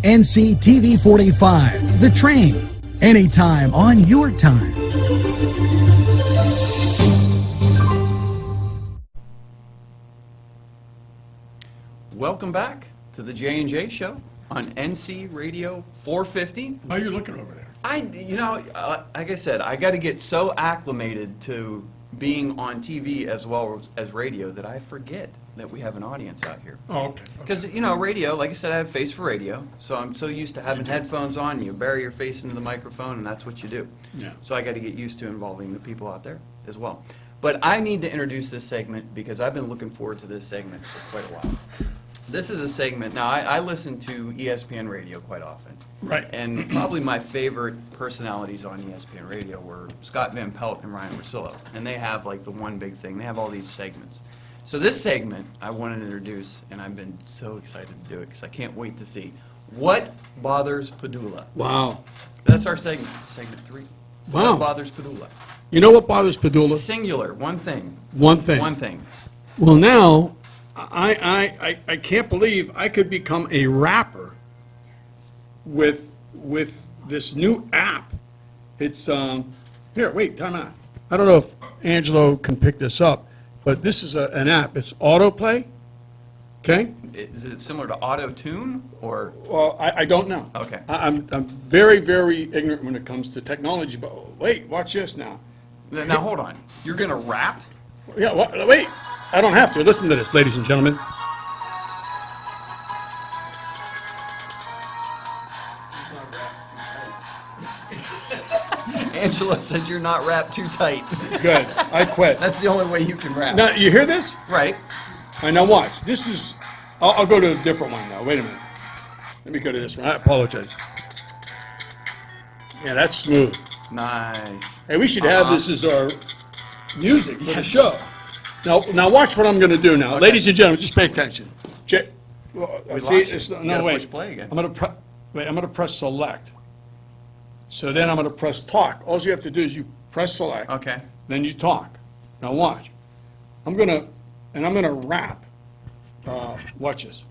NCTV45, The Train, anytime on your time. Welcome back to the J&J Show on NC Radio 450. Why are you looking over there? Like I said, I got to get so acclimated to being on TV as well as radio that I forget that we have an audience out here. Oh, okay. Because, radio, like I said, I have face for radio, so I'm so used to having headphones on, you bury your face into the microphone, and that's what you do. Yeah. So I got to get used to involving the people out there as well. But I need to introduce this segment because I've been looking forward to this segment for quite a while. This is a segment, now I listen to ESPN Radio quite often. Right. And probably my favorite personalities on ESPN Radio were Scott Van Pelt and Ryan Russillo. And they have like the one big thing, they have all these segments. So this segment I wanted to introduce, and I've been so excited to do it because I can't wait to see what bothers Padula. Wow. That's our segment, segment 3. Wow. What bothers Padula? You know what bothers Padula? Singular, one thing. One thing. One thing. Well, now, I can't believe I could become a rapper with this new app. It's, here, wait, time out. I don't know if Angelo can pick this up, but this is an app. It's autoplay, okay? Is it similar to auto-tune, or? Well, I don't know. Okay. I'm very, very ignorant when it comes to technology, but wait, watch this now. Now, hold on. You're going to rap? Yeah, wait. I don't have to. Listen to this, ladies and gentlemen. Angela said you're not wrapped too tight. Good. I quit. That's the only way you can rap. Now, you hear this? Right. All right, now watch. This is, I'll go to a different one now. Wait a minute. Let me go to this one. I apologize. Yeah, that's smooth. Nice. Hey, we should have this as our music for the show. Now watch what I'm going to do now. Okay. Ladies and gentlemen, just pay attention. See, lost you. it's, You no, gotta wait. push play again. I'm going to press select. So then I'm going to press talk. All you have to do is you press select. Okay. Then you talk. Now watch. I'm going to rap. Watch this.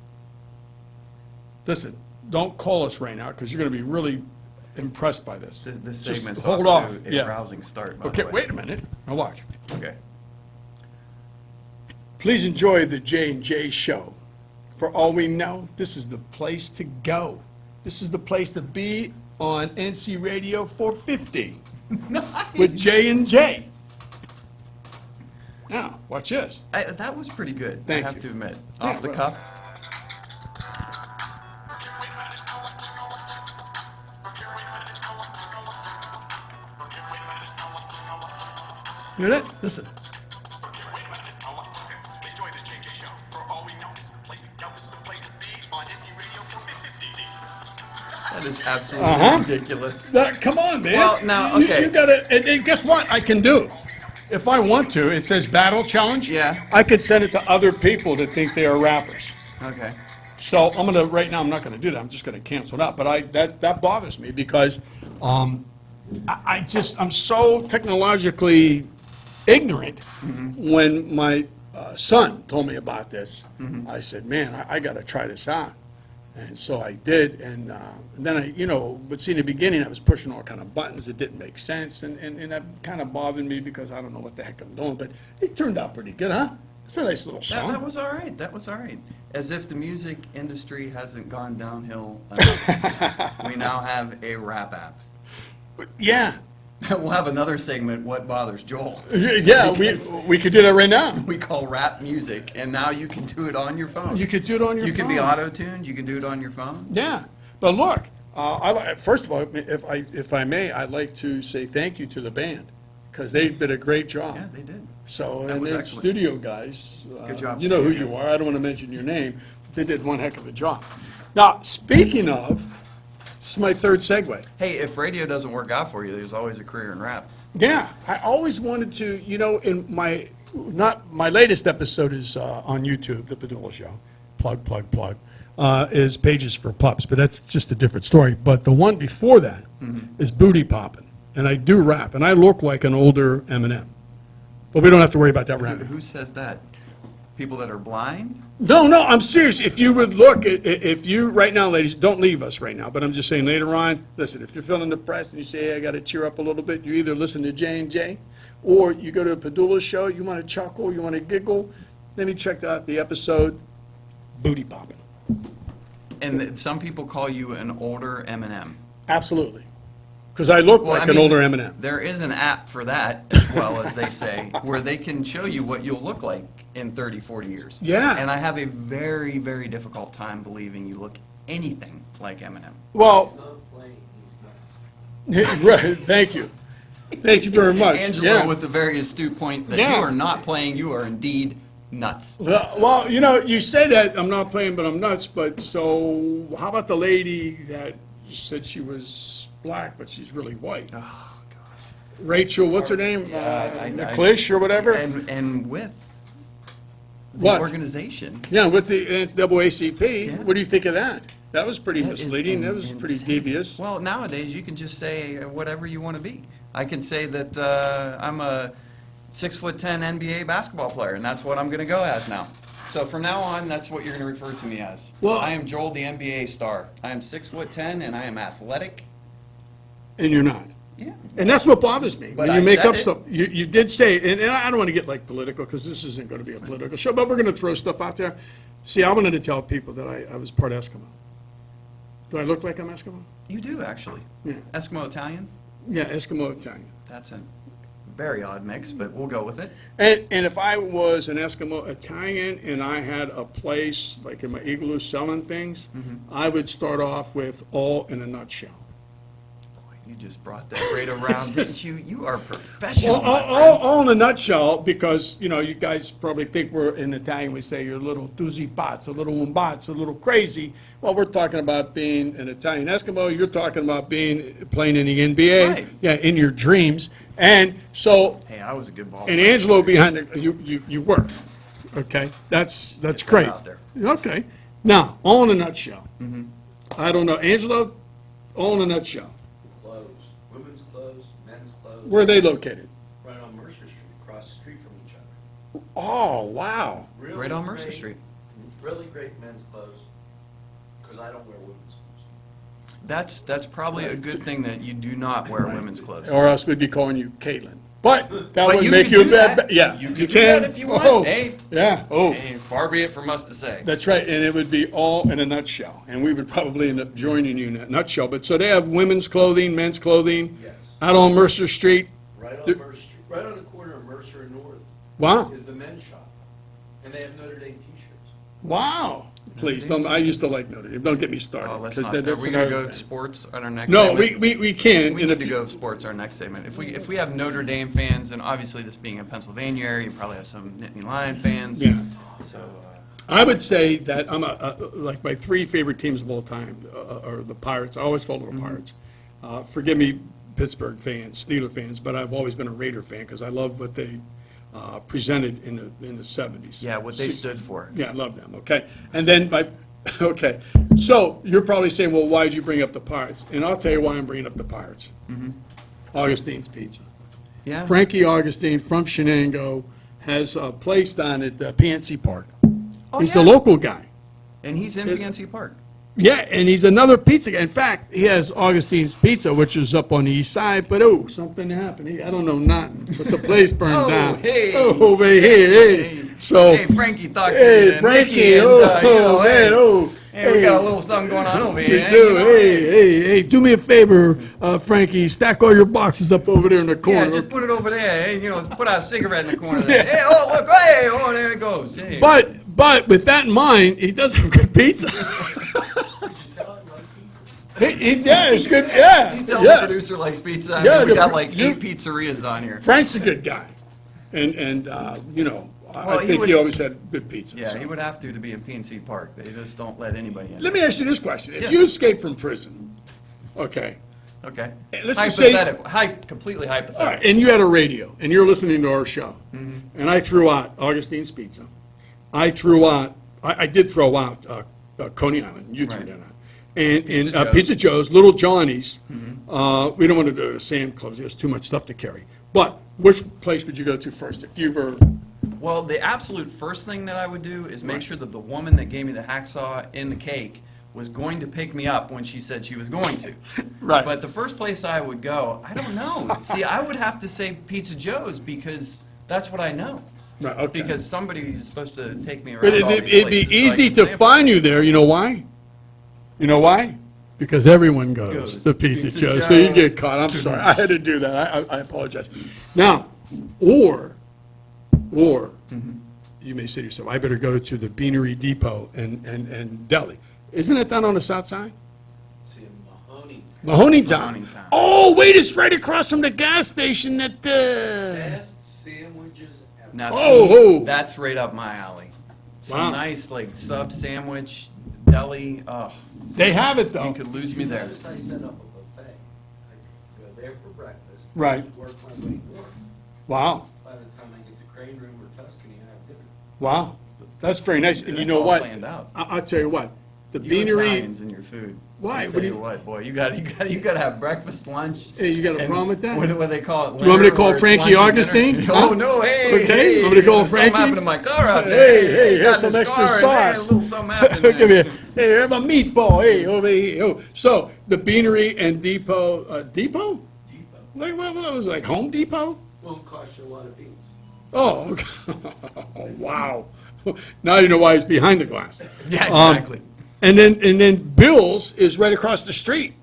Listen, don't call us right now because you're going to be really impressed by this. This Just segment's hold off off. to a Yeah. rousing start, by Okay, the way. wait a minute. Now watch. Okay. Please enjoy the J&J Show. For all we know, this is the place to go. This is the place to be on NC Radio 450 with J&J. Now, watch this. That was pretty good, Thank I have you. to admit. Thanks, Off the brother. cuff. You hear that? Listen. That is absolutely ridiculous. Come on, man. Well, now, You- okay. You gotta, and guess what? I can do. If I want to, it says battle challenge. Yeah. I could send it to other people that think they are rappers. Okay. So right now, I'm not gonna do that. I'm just gonna cancel it out. But that bothers me because, I'm so technologically ignorant. When my son told me about this, I said, man, I gotta try this out. And so I did, and then but see, in the beginning, I was pushing all kind of buttons that didn't make sense, and that kind of bothered me because I don't know what the heck I'm doing, but it turned out pretty good, huh? It's a nice little song. That was all right. That was all right. As if the music industry hasn't gone downhill enough. We now have a rap app. Yeah. We'll have another segment, What Bothers Joel? Yeah, Because we could do that right now. we call rap music, and now you can do it on your phone. You could do it on your phone. You can be auto-tuned, you can do it on your phone. Yeah, but look, first of all, if I may, I'd like to say thank you to the band, because they did a great job. Yeah, they did. So, That and was their excellent. studio guys, Good job, you know who studio you guys. are, I don't want to mention your name, they did one heck of a job. Now, speaking of, this is my third segue. Hey, if radio doesn't work out for you, there's always a career in rap. Yeah, I always wanted to, in my latest episode is on YouTube, The Padula Show, plug, is Pages for Pups, but that's just a different story. But the one before that is Booty Poppin', and I do rap, and I look like an older Eminem. But we don't have to worry about that rapping. Who says that? People that are blind? No, no, I'm serious. If you would look, if you, right now, ladies, don't leave us right now, but I'm just saying later on, listen, if you're feeling depressed and you say, hey, I got to cheer up a little bit, you either listen to J&J, or you go to a Padula show, you want to chuckle, you want to giggle, then you check out the episode, Booty Popping. And some people call you an older Eminem. Absolutely. Because I look Well, like I an mean, older Eminem. There is an app for that, as well, as they say, where they can show you what you'll look like in 30, 40 years. Yeah. And I have a very, very difficult time believing you look anything like Eminem. Well, not playing, he's nuts. right, thank you. Thank you very much. Angelo Yeah. with the very astute point that Yeah. you are not playing, you are indeed nuts. Well, you know, you say that, I'm not playing, but I'm nuts, but so how about the lady that said she was black, but she's really white? Oh, gosh. Rachel, what's her name? Yeah, Nicklish or whatever? And with the What? organization. Yeah, with the NCAA. Yeah. What do you think of that? That was pretty That is misleading, that was pretty insane. devious. Well, nowadays, you can just say whatever you want to be. I can say that I'm a 6'10" NBA basketball player, and that's what I'm going to go as now. So from now on, that's what you're going to refer to me as. Well- I am Joel, the NBA star. I am 6'10", and I am athletic. And you're not. Yeah. And that's what bothers me. But When you I make said up it. stuff, you did say, and I don't want to get like political, because this isn't going to be a political show, but we're going to throw stuff out there. See, I wanted to tell people that I was part Eskimo. Do I look like I'm Eskimo? You do, actually. Yeah. Eskimo Italian? Yeah, Eskimo Italian. That's a very odd mix, but we'll go with it. And if I was an Eskimo Italian and I had a place, like in my igloo selling things, I would start off with all in a nutshell. Boy, you just brought that right around, didn't you? You are professional, All, my friend. all in a nutshell, because, you know, you guys probably think we're, in Italian, we say you're a little doozy pazzo, a little umbazzo, a little crazy. Well, we're talking about being an Italian Eskimo, you're talking about playing in the NBA. Right. Yeah, in your dreams. And so, Hey, I was a good ball and player. Angelo behind the, you were, okay? That's that great. out there. Okay. Now, all in a nutshell. I don't know, Angelo, all in a nutshell. Clothes, women's clothes, men's clothes. Where are they located? Right on Mercer Street, across the street from each other. Oh, wow. Really Right on Mercer great- Street. Really great men's clothes, because I don't wear women's clothes. That's probably a good thing that you do not wear women's clothes. Or else we'd be calling you Caitlin. But that But would you make could you a do bad, that. yeah. You could do can. that if you want. Oh, Hey. yeah, oh, Hey, far be it from us to say. that's right, and it would be all in a nutshell. And we would probably end up joining you in that nutshell. But so they have women's clothing, men's clothing, Yes. out on Mercer Street. Right on There- Mercer Street, right on the corner of Mercer and North Wow, is the men's shop. And they have Notre Dame t-shirts. wow. Please, don't, I used to like Notre Dame. Don't get me started. Oh, let's 'cause not. that- Are that's we going to another go to thing. sports on our next No, segment? we can. We in need a to few- go to sports our next segment. If we have Notre Dame fans, and obviously this being a Pennsylvania area, you probably have some Nittany Lion fans. Yeah. So, I would say that I'm like my three favorite teams of all time are the Pirates. I always follow the Pirates. Forgive me, Pittsburgh fans, Steeler fans, but I've always been a Raider fan because I love what they presented in the 70s. yeah, what they stood for. Yeah, I love them, okay. And then okay, so you're probably saying, well, why'd you bring up the Pirates? And I'll tell you why I'm bringing up the Pirates. Augustine's Pizza. Yeah. Frankie Augustine from Shenango has a place down at PNC Park. Oh, He's yeah. a local guy. And he's in PNC Park. Yeah, and he's another pizza guy. In fact, he has Augustine's Pizza, which is up on the east side, but something happened. I don't know nothing, but the place burned Oh, down. hey. Oh, hey. So, Hey, Frankie, talk to hey, me. Frankie, oh, man, Hey, we got a little something going on over We here. do. you know? Hey, do me a favor, Frankie, stack all your boxes up over there in the Yeah, corner. just put it over there. Hey, put out a cigarette in the corner there. Hey, oh, look, hey, oh, there it goes. Hey. But with that in mind, he does have good pizza. Did you tell him like pizza? Yeah, it's good, yeah. You tell the producer likes pizza. I Yeah, mean, we the got pro- like you- 8 pizzerias on here. Frank's a good guy. And Well, I he think would- he always had good pizza. Yeah, so. he would have to be in PNC Park. They just don't let anybody in. Let me ask you this question. If Yes. you escape from prison, okay, Okay. Let's just say- Completely all hypothetical. right, and you had a radio, and you're listening to our show, Mm-hmm. and I threw out Augustine's Pizza. I did throw out Coney Island. You threw Right. that out. And Pizza Joe's. Pizza Joe's, Little Johnny's. We don't want to do Sam Clubs. There's too much stuff to carry. But which place would you go to first if you were Well, the absolute first thing that I would do is make sure that the woman that gave me the hacksaw in the cake was going to pick me up when she said she was going to. Right. But the first place I would go, I don't know. See, I would have to say Pizza Joe's because that's what I know. Right, okay. Because somebody is supposed to take me around But all these it'd be places so I easy can to sample. find you there, you know why? You know why? Because everyone goes Goes to to Pizza Pizza Joe's, so you Joe's. get caught. I'm sorry, I had to do that, I apologize. Now, or, you may say to yourself, I better go to the Beanery Depot and Deli. Isn't it down on the south side? It's in Mahoney. Mahoneytown. Mahoneytown. Oh, wait, it's right across from the gas station at, Best sandwiches ever. Now, Oh, see, that's right up my alley. Some Wow. nice, like, sub sandwich, deli, oh, they have it you though. could lose me there. Notice I set up a buffet. I go there for breakfast. Right. Just work my way north. Wow, By the time I get to Crane Room or Tuscany, I have dinner. wow. That's very nice, and you That's know all what? planned out. I'll tell you what, the You Beanery, Italians and your food. Why? I What tell do you you- what, boy, you got to have breakfast, lunch. Hey, you got a and problem with that? What do they call it? Do you want me to Dinner, call or it's Frankie lunch and dinner? Augustine? Oh Huh? no, hey, Okay, hey, I'm gonna call something Frankie? happened to my car out there. Hey, here's got some this extra car, sauce. Hey, a little something happened Come there. here. Hey, have a meatball. Hey, over here. Oh, so the Beanery and Depot, Depot? Depot. Like what was it, like Home Depot? Won't cost you a lot of beans. Oh, okay. Oh, wow. Now you know why he's behind the glass. Yeah, Um, exactly. And then Bill's is right across the street.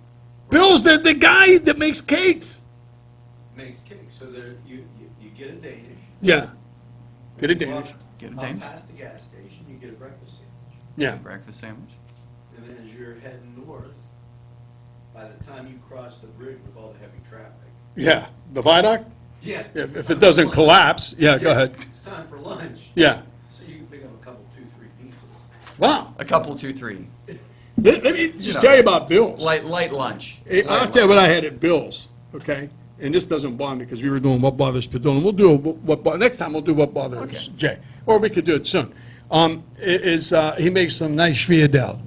Bill's the guy that makes cakes. Makes cake, so there, you get a Danish. Yeah. Get a You walk Danish. Get a up Danish. past the gas station, you get a breakfast sandwich. Yeah. Breakfast sandwich. And then as you're heading north, by the time you cross the bridge with all the heavy traffic. Yeah. The viaduct? Yeah. If it doesn't collapse, yeah, go ahead. It's time for lunch. Yeah. So you can pick up a couple, 2, 3 pizzas. Wow. A couple, 2, 3. Let me just know, tell you about Bill's. Light lunch. Hey, I'll Light tell you what I had at Bill's, okay? And this doesn't bother me because we were doing What Bothers Padula. We'll do next time we'll do What Bothers Jay. Or we could do it soon. He makes some nice Schwierdel.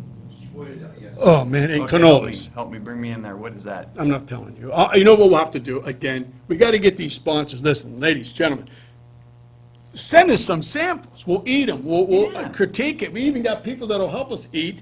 Yes. Oh, man, and Okay, cannolis. help me, bring me in there. What is that? I'm not telling you. You know what we'll have to do? Again, we got to get these sponsors. Listen, ladies, gentlemen, send us some samples. We'll eat them. We'll Yeah. critique it. We even got people that'll help us eat.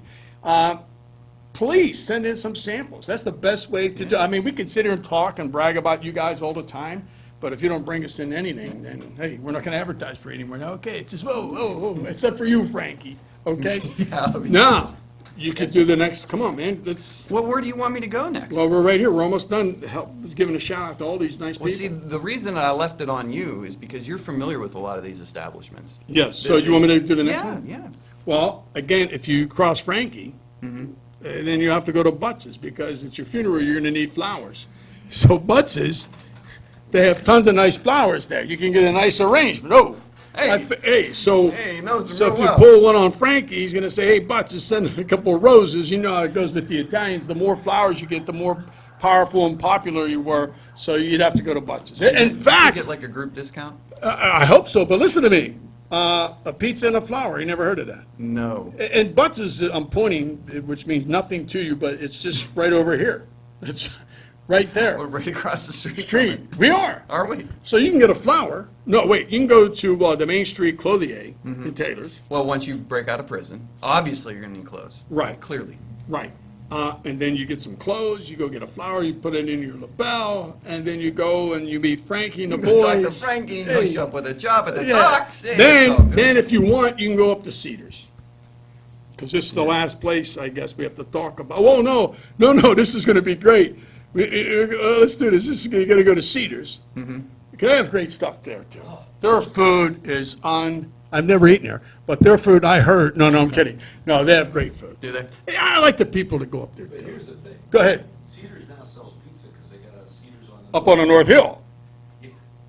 Please send in some samples. That's the best way to do. I mean, we can sit here and talk and brag about you guys all the time, but if you don't bring us in anything, then hey, we're not going to advertise for you anymore. Now, okay, it's just whoa, except for you, Frankie. Okay. Yeah. Now, you could do the next. Come on, man. Let's. Where do you want me to go next? Well, we're right here. We're almost done. Help giving a shout out to all these nice Well, see, people. the reason that I left it on you is because you're familiar with a lot of these establishments. Yes. So you want me to do the next Yeah, one? yeah. Well, again, if you cross Frankie, then you have to go to Butz's because it's your funeral. You're going to need flowers. So Butz's, they have tons of nice flowers there. You can get a nice arrangement. Oh, Hey. hey. So Hey, he knows them so real if you well. pull one on Frankie, he's going to say, "Hey, Butz's, send a couple of roses." You know how it goes with the Italians. The more flowers you get, the more powerful and popular you were. So you'd have to go to Butz's. In You fact, get like a group discount? I hope so. But listen to me. A pizza and a flower. You never heard of that? No. And Butts is, I'm pointing, which means nothing to you, but it's just right over here. It's right We're there. right across the street. from Street. it. We are. Are we? So you can get a flower. No, wait, you can go to the Main Street Clothier in Taylor's. Well, once you break out of prison, obviously you're going to need clothes. Right. Clearly. Right. And then you get some clothes, you go get a flower, you put it in your lapel, and then you go and you meet Frankie and the Talk boys. to Frankie, Hey. hook you up with a job at the Yeah. docks. Hey, it's all Then, good. then if you want, you can go up to Cedars. Because this is the last place, I guess, we have to talk about. Oh, no, this is going to be great. Let's do this. You're going to go to Cedars. Okay, they have great stuff there, too. Their food is I've never eaten there, but their food, I heard, no, I'm kidding. No, they have great food. Do they? Yeah, I like the people that go up there, But too. here's the thing. Go ahead. Cedars now sells pizza because they got a Cedars on the. Up on the North Hill.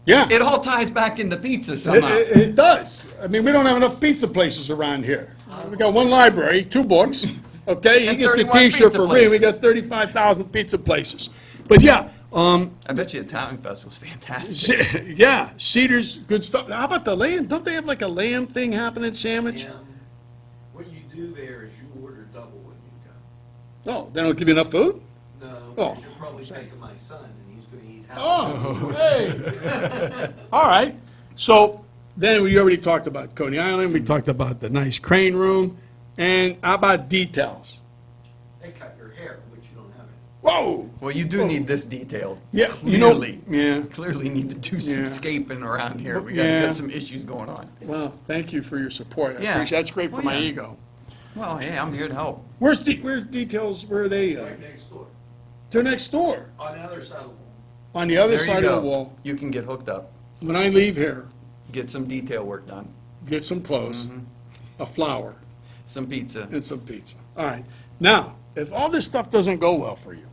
Yeah. It all ties back into pizza somehow. It does. I mean, we don't have enough pizza places around here. We got one library, 2 books, okay? He And gets a 31 T-shirt pizza for free, we got places. 35,000 pizza places. But yeah, I bet you Italian Fest was fantastic. yeah, Cedars, good stuff. How about the lamb? Don't they have like a lamb thing happening, sandwich? What you do there is you order double when you go. Oh, they don't give you enough food? No, Oh. because you're probably thinking my son, and he's going to eat half. Oh, hey. All right. So Then we already talked about Coney Island, we talked about the nice crane room, and how about details? They cut your hair, which you don't have any. Whoa! Well, you do need this detailed. Yeah, you know- Clearly. yeah. Clearly need to do some Yeah. scaping around here. We Yeah. got some issues going on. Well, thank you for your support. I Yeah. appreciate, that's great for Well, my yeah. ego. Well, hey, I'm here to help. Where's details, where are they? Right next door, They're next door, on the other side of the wall. on the other There you side of go. the wall. You can get hooked up, When I leave here, get some detail work done, get some clothes, Mm-hmm. a flower, some pizza. and some pizza. All right. Now, if all this stuff doesn't go well for you,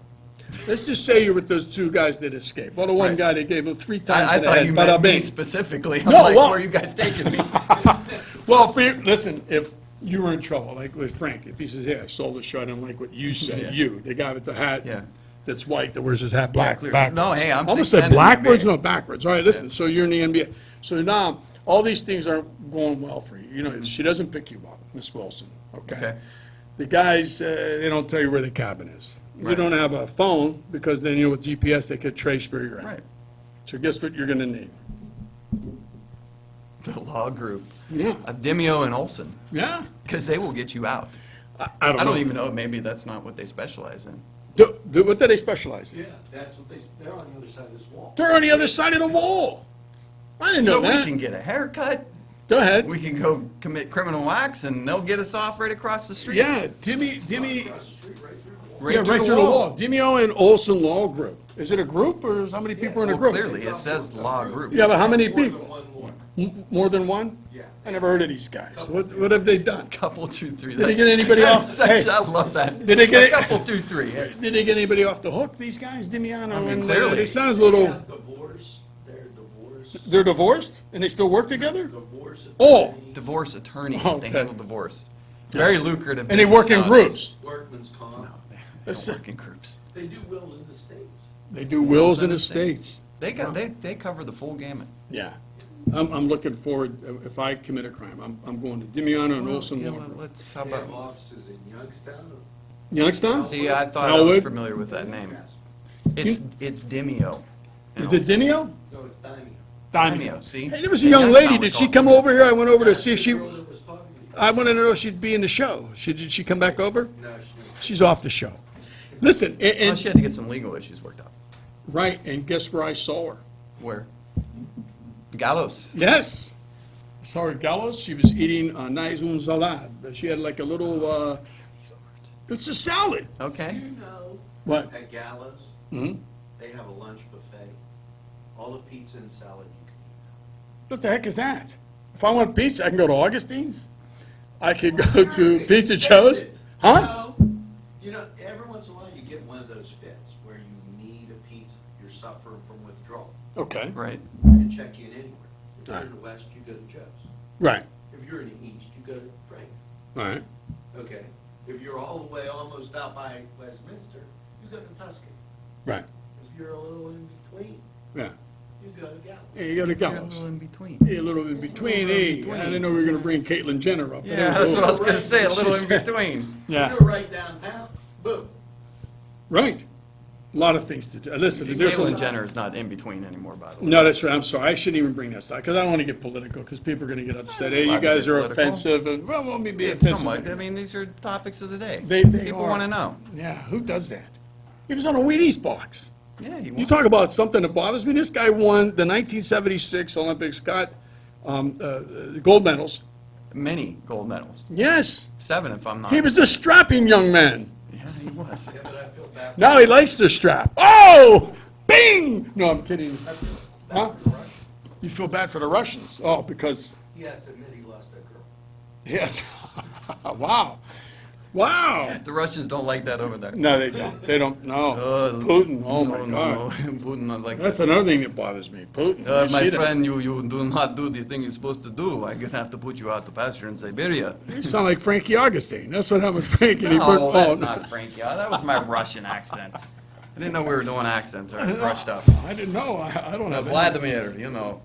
let's just say you're with those two guys that escaped. Well, the one Right. guy, they gave him 3 times I in the thought head. you Bada meant me bing. specifically. I'm No, like, well- where are you guys taking me? Well, listen, if you were in trouble, like with Frank, if he says, hey, I sold the show, I don't like what you said, Yeah. you, the guy with the hat Yeah. that's white, that wears his hat black, clear. backwards. No, hey, I'm Almost 6'10" said in the backwards, NBA. no, backwards. All right, listen, so you're in the NBA. So now, all these things aren't going well for you. You know, she doesn't pick you up, Miss Wilson, okay? Okay. The guys, they don't tell you where the cabin is. You Right. don't have a phone, because then, you know, with GPS, they could trace where you're at. Right. So guess what you're gonna need? The law group. Yeah. Demio and Olson, Yeah? because they will get you out. I I don't know. don't even know, maybe that's not what they specialize in. What do they specialize in? Yeah, that's what they're on the other side of this wall. They're on the other side of the wall. I didn't know So we that. can get a haircut, Go ahead. we can go commit criminal acts, and they'll get us off right across the street. Yeah, Dimmy, Across the street, right through the wall. yeah, right through the wall. Dimio and Olson Law Group. Is it a group, or is how many people are in a Well, group? clearly, it says law group. Yeah, but how many More than people? one more. More than one? Yeah. I never heard of these guys. What have they done? Couple, 2, 3. Did they get anybody off? Hey. I love that. Did they get it? Couple, 2, 3. Yeah. Did they get anybody off the hook, these guys, Dimiano? I mean, and, clearly. They sounds a They little, have divorce, they're divorced. they're divorced, and they still work together? Divorce Oh. attorney, Divorce attorneys, Okay. they handle divorce. Very lucrative. And they business work in nowadays. groups? workman's comp. No, they That's- don't work in groups. They do wills in the states. They do wills and and estates. They cover the full gamut. Yeah. I'm looking forward, if I commit a crime, I'm going to Dimiano and Olson Yeah, Law well, Group. let's, how They have about, offices in Youngstown. Youngstown? see, I thought I Elwood? was familiar with that name. It's Demio. Is it Dimio? No, it's Daimio. Demio, see? Hey, there was a See, young that's lady, how we did she call come it. over here? I went over to see if she, The girl that was talking to you. I wanted to know if she'd be in the show. Did she come back over? No, she She's off the show. Listen, Well, and, she had to get some legal issues worked out. right, and guess where I saw her? Where? Gallows. Yes. I saw her at Gallows, she was eating a nice un salad. She had like a little, it's a salad. Okay. You know, What? at Gallows, Mhm. they have a lunch buffet. All the pizza and salad you can eat. What the heck is that? If I want pizza, I can go to Augustine's? I could go to Pizza Joe's? Huh? No. You know, every once in a while you get one of those fits where you need a pizza. You're suffering from withdrawal. Okay, Right. You can check in anywhere. If you're in the west, you go to Joe's. right, If you're in the east, you go to Frank's. all right. Okay. If you're all the way almost out by Westminster, you go to Tuscany. Right, If you're a little in between, yeah. you go to Gallows. Hey, you go to You're a Gallows. little in between. Hey, a little in between, little in hey, between. I didn't know we were gonna bring Caitlyn Jenner up. but Yeah, that's what I was anyway. gonna say, a little in between. Yeah, You go right downtown, boom. right. A lot of things to do. Listen, there's Caitlyn a, Jenner is not in between anymore, by the way. no, that's right, I'm sorry, I shouldn't even bring that stuff, because I don't wanna get political, because people are gonna get upset. Hey, you Allowed to guys get are political? offensive, and, well, let me be It's offensive. somewhat, I mean, these are topics of the day. They People are. wanna know. Yeah, who does that? He was on a Wheaties box. Yeah, he You wants. talk about something that bothers me, this guy won the 1976 Olympics, got gold medals. Many gold medals. Yes, 7 if I'm not. he was a strapping young man. Yeah, he was. Yeah, but I feel bad. Now he likes to strap. Oh, bing! No, I'm kidding. Huh? You feel bad for the Russians? Oh, because, He has to admit he lost that girl. yes. Wow. Wow. The Russians don't like that over there. No, they don't. They don't, no. Uh, Putin, oh my No, no, God. no. Putin not like That's that. another thing that bothers me, Putin. My You see that? friend, you do not do the thing you're supposed to do. I'm gonna have to put you out to pasture in Siberia. You sound like Frankie Augustine. That's what happened to Frankie. and he No, burnt- that's oh, not Frankie. That was my Russian accent. I didn't know we were doing accents. I brushed up. I didn't know. I don't have any. Vladimir, you know.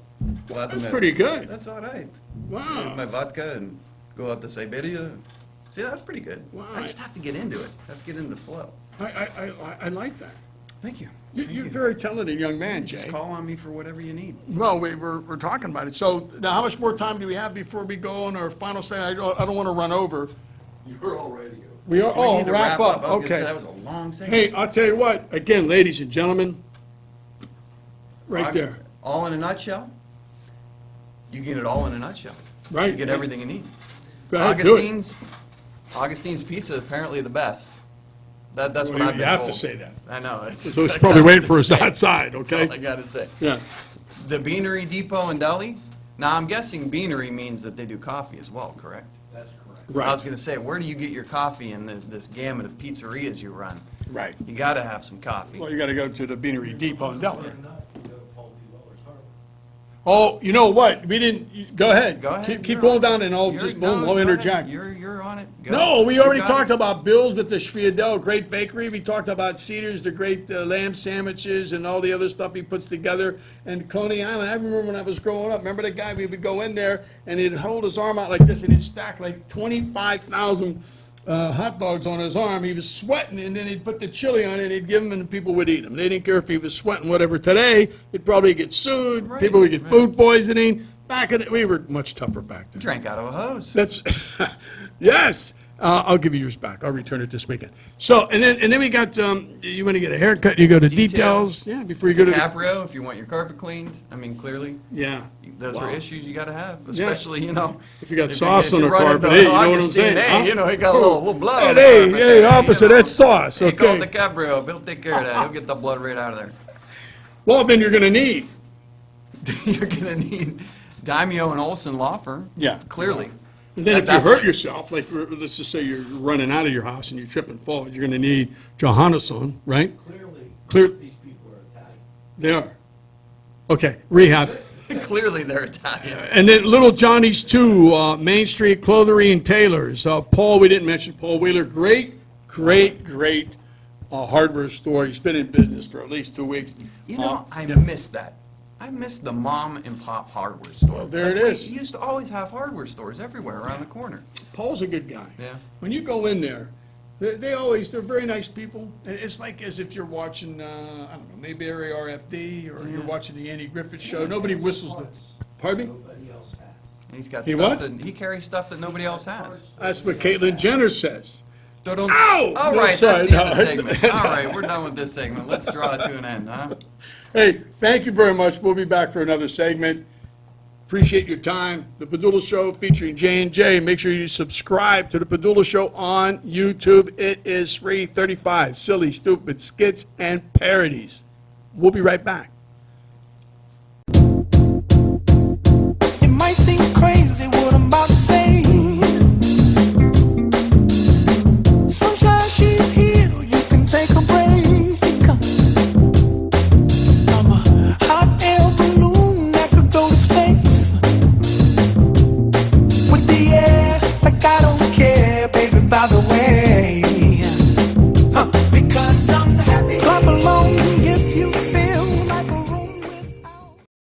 Vladimir. That's pretty good. That's all right. Wow. My vodka and go out to Siberia. See, that's pretty good. Wow. I just have to get into it. I have to get into the flow. I like that. Thank you. You're a very talented young man, Just Jay. call on me for whatever you need. Well, we're talking about it. So now, how much more time do we have before we go on our final say? I don't want to run over. You're all ready to go. We are, We need to wrap up, I was gonna say, okay. that was a long segment. Hey, I'll tell you what, again, ladies and gentlemen, right there, All in a nutshell, you get it all in a nutshell. right? You get everything you need. Go ahead, do it. Augustine's Pizza, apparently the best. That's Well, what I've been you have told. to say that. I know. So it's probably waiting for us outside, That's okay? all I gotta say. Yeah, The Beanery Depot and Deli, now I'm guessing beanery means that they do coffee as well, correct? That's correct. I was right, gonna say, where do you get your coffee in this gamut of pizzerias you run? right. You gotta have some coffee. Well, you gotta go to the Beanery Depot and Delaware. Or not, you go to Paul B. Weller's Harbor. Oh, you know what? We didn't, go ahead. Go ahead. Keep you're going on down it. and I'll You're- just, no, boom, go I'll ahead. interject. You're on it. Go. No, we You already got talked it. about Bill's with the Schviadel, great bakery. We talked about Cedars, the great lamb sandwiches and all the other stuff he puts together. And Coney Island, I remember when I was growing up, remember that guy, we would go in there and he'd hold his arm out like this and he'd stack like 25,000 hot dogs on his arm. He was sweating and then he'd put the chili on it and he'd give them and people would eat them. They didn't care if he was sweating, whatever. Today, he'd probably get sued, Right, people would get right. food poisoning. Back in, we were much tougher back then. Drank out of a hose. That's, yes, I'll give you yours back. I'll return it this weekend. So, and then we got, you want to get a haircut, you go to Details. details. Yeah, before you go to, the- DiCaprio, if you want your carpet cleaned, I mean, clearly, yeah. those Wow. are issues you gotta have, especially, If you got sauce on you the run carpet, into hey, you know what I'm Augustine, saying? hey, huh? you know, he got a little blood Hey, on the hey, carpet hey, there, officer, you know. that's sauce, Hey, call okay. DiCaprio, he'll take care of that, he'll get the blood right out of there. Well, then you're gonna need, You're gonna need Daimio and Olson Law Firm. Yeah. Clearly. and then At if you that hurt point. yourself, like, let's just say you're running out of your house and you trip and fall, you're gonna need Johannesson, right? Clearly, Clear- these people are Italian. They are. Okay, rehab. Clearly they're Italian. And then Little Johnny's too, Main Street Clothery and Tailors. Paul, we didn't mention Paul Wheeler, great hardware store. He's been in business for at least 2 weeks. You know, I miss that. I miss the mom and pop hardware store. Well, there it we is. used to always have hardware stores everywhere around the corner. Paul's a good guy. Yeah. When you go in there, they're very nice people. And it's like as if you're watching, I don't know, maybe RFD or you're watching the Andy Griffith Show. Nobody whistles the, pardon me? Nobody else has. And he's got He stuff what? that, he carries stuff that nobody else has. That's what Caitlyn Jenner says. Don't- Ow! All No, right, sorry, that's the end of the no. segment. All right, we're done with this segment. Let's draw it to an end, huh? Hey, thank you very much. We'll be back for another segment. Appreciate your time. The Padula Show featuring J&J. Make sure you subscribe to the Padula Show on YouTube. It is free, 35 silly, stupid skits and parodies. We'll be right back.